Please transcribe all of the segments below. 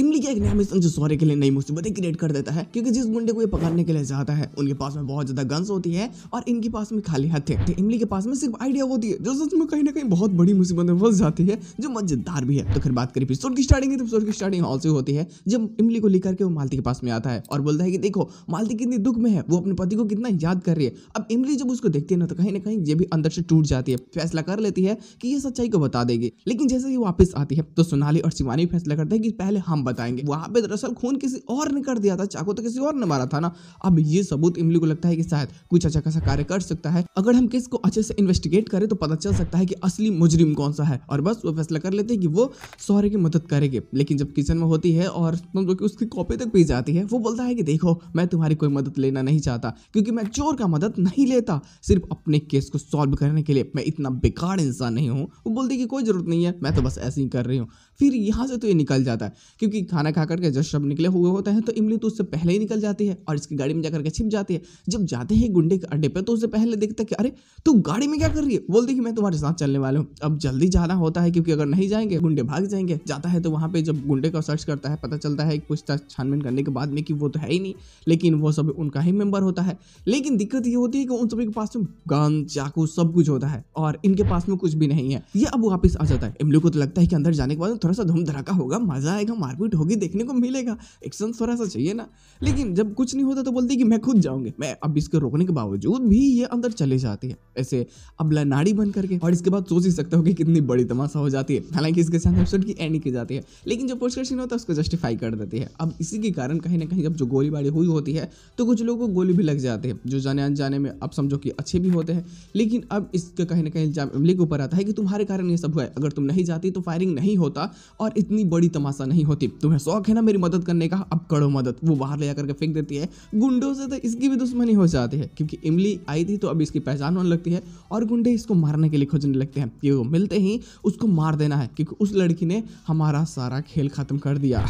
इमली का एक नया मिशन जो सौर्य के लिए नई मुसीबतें क्रिएट कर देता है, क्योंकि जिस गुंडे को ये पकड़ने के लिए जाता है उनके पास में बहुत ज्यादा गन्स होती है और इनके पास में खाली हथियार। तो इमली के पास में सिर्फ आइडिया होती है जो सच में कहीं ना कहीं बहुत बड़ी मुसीबत में फंस जाती है, जो मजेदार भी है। तो फिर बात करें एपिसोड की स्टार्टिंग, तो एपिसोड की स्टार्टिंग हॉल से होती है जब इमली को लेकर के वो मालती के पास में आता है और बोलता है कि देखो मालती कितनी दुख में है, वो अपने पति को कितना याद कर रही है। अब इमली जब उसको देखती है ना तो कहीं ना कहीं ये भी अंदर से टूट जाती है, फैसला कर लेती है कि ये सच्चाई को बता देगी। लेकिन जैसे ही वापस आती है तो सोनाली और शिवानी फैसला करते हैं कि पहले हम बताएंगे। वहां पे दरअसल खून किसी और ने कर दिया था, चाकू तो किसी और ने मारा था ना। अब ये सबूत इमली को लगता है कि शायद कुछ अच्छा खासा कार्य कर सकता है, अगर हम केस को अच्छे से इन्वेस्टिगेट करें तो पता चल सकता है कि असली मुजरिम कौन सा है। और बस वो फैसला कर लेते हैं कि वो सौर्य की मदद करेंगे। लेकिन जब किचन में होती है और समझो कि उसकी कॉपी तक पी जाती है, वो बोलता है कि देखो मैं तुम्हारी कोई मदद लेना नहीं चाहता, क्योंकि मैं चोर का मदद नहीं लेता, सिर्फ अपने केस को सॉल्व करने के लिए। मैं इतना बेकार इंसान नहीं हूँ। वो बोलती है कि कोई जरूरत नहीं है, मैं तो बस ऐसे ही कर रही हूँ। फिर यहाँ से तो ये निकल जाता है, क्योंकि खाना खा करके जब सब निकले हुए होते हैं तो इमली तो उससे पहले ही निकल जाती है और इसकी गाड़ी में जाकर के छिप जाती है। जब जाते हैं गुंडे के अड्डे पे तो उससे पहले देखता है कि अरे तू गाड़ी में क्या कर रही है। बोलती कि मैं तुम्हारे साथ चलने वाला हूँ। अब जल्दी जाना होता है, क्योंकि अगर नहीं जाएंगे गुंडे भाग जाएंगे। जाता है तो वहाँ पे जब गुंडे का सर्च करता है पता चलता है पूछताछ छानबीन करने के बाद में कि वो तो है ही नहीं, लेकिन वो सब उनका ही मेंबर होता है। लेकिन दिक्कत ये होती है कि उन सभी के पास में गन चाकू सब कुछ होता है और इनके पास में कुछ भी नहीं है। ये अब वापस आ जाता है। इमली को तो लगता है कि अंदर जाने के बाद थोड़ा सा धूम धड़ाका होगा, मजा आएगा, मारपीट होगी, देखने को मिलेगा, एक्शन थोड़ा सा चाहिए ना। लेकिन जब कुछ नहीं होता तो बोलती कि मैं खुद जाऊंगी। मैं अब इसके रोकने के बावजूद भी ये अंदर चले जाती है ऐसे अबला नाड़ी बन करके। और इसके बाद सोच ही सकते हो कि कितनी बड़ी तमाशा हो जाती है। हालांकि इसके साथ एपिसोड की एंडिंग की जाती है, लेकिन जो पोस्ट सीन होता है उसको जस्टिफाई कर देती है। अब इसी के कारण कहीं ना कहीं जब जो गोलीबारी हुई होती है तो कुछ लोगों को गोली भी लग जाती है, जो जाने अनजाने में अब समझो कि अच्छे भी होते हैं। लेकिन अब इसका कहीं ना कहीं इल्जाम इमली के ऊपर आता है कि तुम्हारे कारण ये सब हुआ है, अगर तुम नहीं जाती तो फायरिंग नहीं होता और इतनी बड़ी तमाशा नहीं होती। तुम्हें शौक है ना मेरी मदद करने का, अब करो मदद। वो बाहर ले जाकर के फेंक देती है। गुंडों से तो इसकी भी दुश्मनी हो जाती है, क्योंकि इमली आई थी तो अब इसकी पहचान होने लगती है और गुंडे इसको मारने के लिए खोजने लगते हैं कि वो मिलते ही उसको मार देना है, क्योंकि उस लड़की ने हमारा सारा खेल खत्म कर दिया।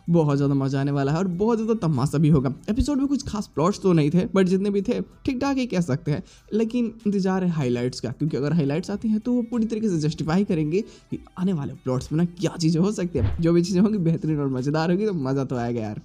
बहुत ज़्यादा मजा आने वाला है और बहुत ज़्यादा तमाशा भी होगा। एपिसोड में कुछ खास प्लॉट्स तो नहीं थे, बट जितने भी थे ठीक ठाक ही कह सकते हैं। लेकिन इंतजार है हाइलाइट्स का, क्योंकि अगर हाइलाइट्स आती हैं तो वो पूरी तरीके से जस्टिफाई करेंगे कि आने वाले प्लॉट्स में ना क्या चीज़ें हो सकती है। जो भी चीज़ें होंगी बेहतरीन और मज़ेदार होगी, तो मज़ा तो आएगा यार।